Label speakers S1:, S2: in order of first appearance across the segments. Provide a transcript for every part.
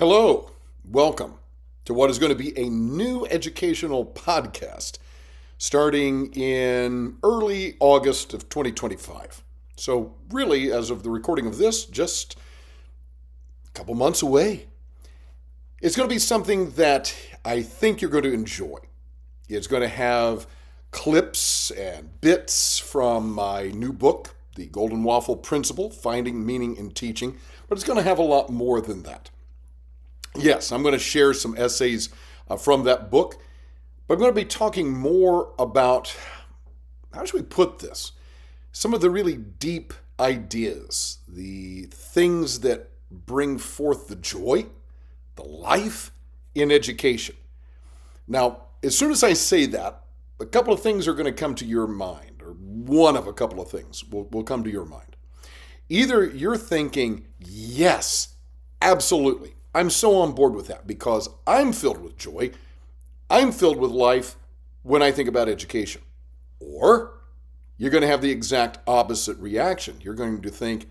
S1: Hello, welcome to what is going to be a new educational podcast starting in early August of 2025. So, really, as of the recording of this, just a couple months away. It's going to be something that I think you're going to enjoy. It's going to have clips and bits from my new book, The Golden Waffle Principle, Finding Meaning in Teaching, but it's going to have a lot more than that. Yes, I'm going to share some essays from that book, but I'm going to be talking more about, how should we put this? Some of the really deep ideas, the things that bring forth the joy, the life in education. Now, as soon as I say that, a couple of things are going to come to your mind, or one of a couple of things will come to your mind. Either you're thinking, yes, absolutely. I'm so on board with that because I'm filled with joy. I'm filled with life when I think about education. Or you're going to have the exact opposite reaction. You're going to think,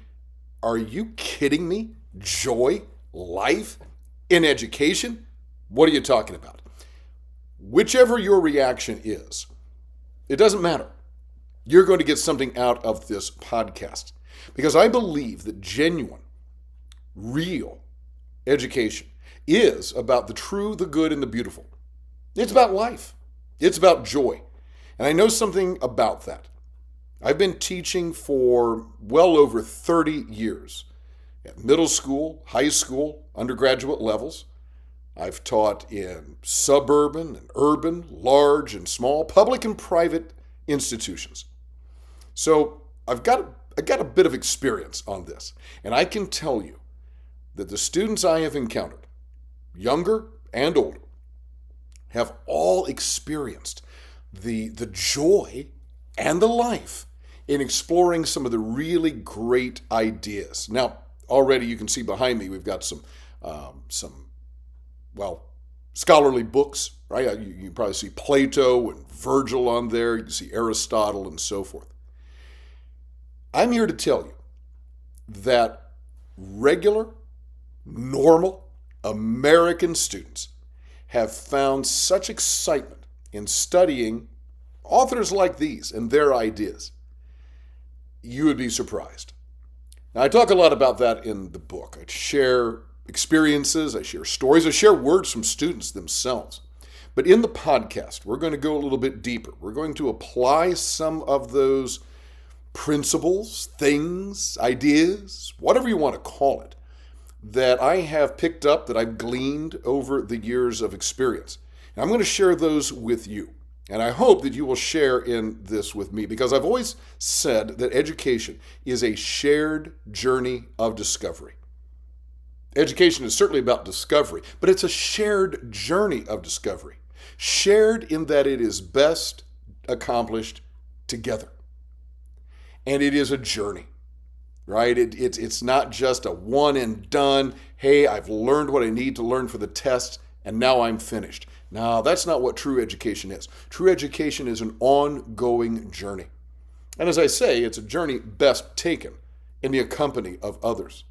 S1: are you kidding me? Joy, life in education? What are you talking about? Whichever your reaction is, it doesn't matter. You're going to get something out of this podcast because I believe that genuine, real, education is about the true, the good, and the beautiful. It's about life. It's about joy. And I know something about that. I've been teaching for well over 30 years at middle school, high school, undergraduate levels. I've taught in suburban and urban, large and small, public and private institutions. So I've got a bit of experience on this. And I can tell you that the students I have encountered, younger and older, have all experienced the joy and the life in exploring some of the really great ideas. Now, already you can see behind me we've got some scholarly books, right? You can probably see Plato and Virgil on there. You can see Aristotle and so forth. I'm here to tell you that regular, normal American students have found such excitement in studying authors like these and their ideas. You would be surprised. Now, I talk a lot about that in the book. I share experiences, I share stories, I share words from students themselves. But in the podcast, we're going to go a little bit deeper. We're going to apply some of those principles, things, ideas, whatever you want to call it, that I have picked up, that I've gleaned over the years of experience. And I'm going to share those with you. And I hope that you will share in this with me because I've always said that education is a shared journey of discovery. Education is certainly about discovery, but it's a shared journey of discovery. Shared in that it is best accomplished together. And it is a journey. Right? It's not just a one and done, hey, I've learned what I need to learn for the test, and now I'm finished. No, that's not what true education is. True education is an ongoing journey. And as I say, it's a journey best taken in the company of others.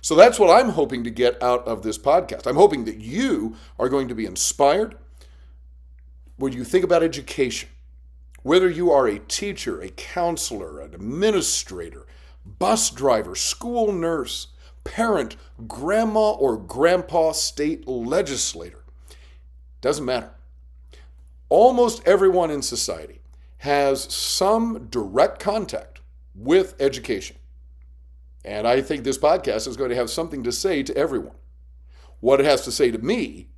S1: So that's what I'm hoping to get out of this podcast. I'm hoping that you are going to be inspired when you think about education. Whether you are a teacher, a counselor, an administrator, bus driver, school nurse, parent, grandma or grandpa, state legislator. Doesn't matter. Almost everyone in society has some direct contact with education. And I think this podcast is going to have something to say to everyone. What it has to say to me,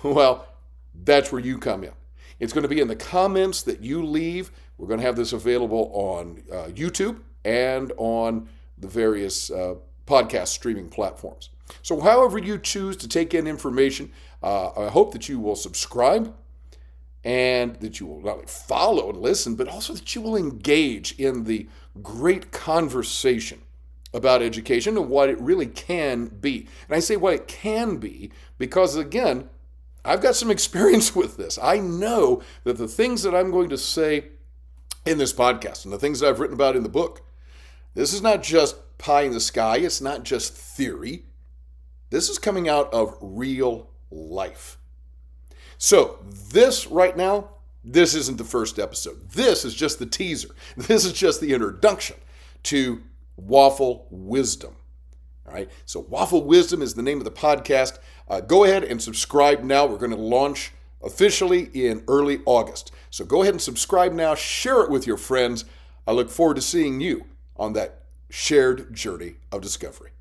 S1: well, that's where you come in. It's going to be in the comments that you leave. We're going to have this available on YouTube and on the various podcast streaming platforms. So however you choose to take in information, I hope that you will subscribe and that you will not only follow and listen, but also that you will engage in the great conversation about education and what it really can be. And I say what it can be because, again, I've got some experience with this. I know that the things that I'm going to say in this podcast and the things that I've written about in the book, this is not just pie in the sky. It's not just theory. This is coming out of real life. So this right now, this isn't the first episode. This is just the teaser. This is just the introduction to Waffle Wisdom. All right. So Waffle Wisdom is the name of the podcast. Go ahead and subscribe now. We're going to launch officially in early August. So go ahead and subscribe now. Share it with your friends. I look forward to seeing you on that shared journey of discovery.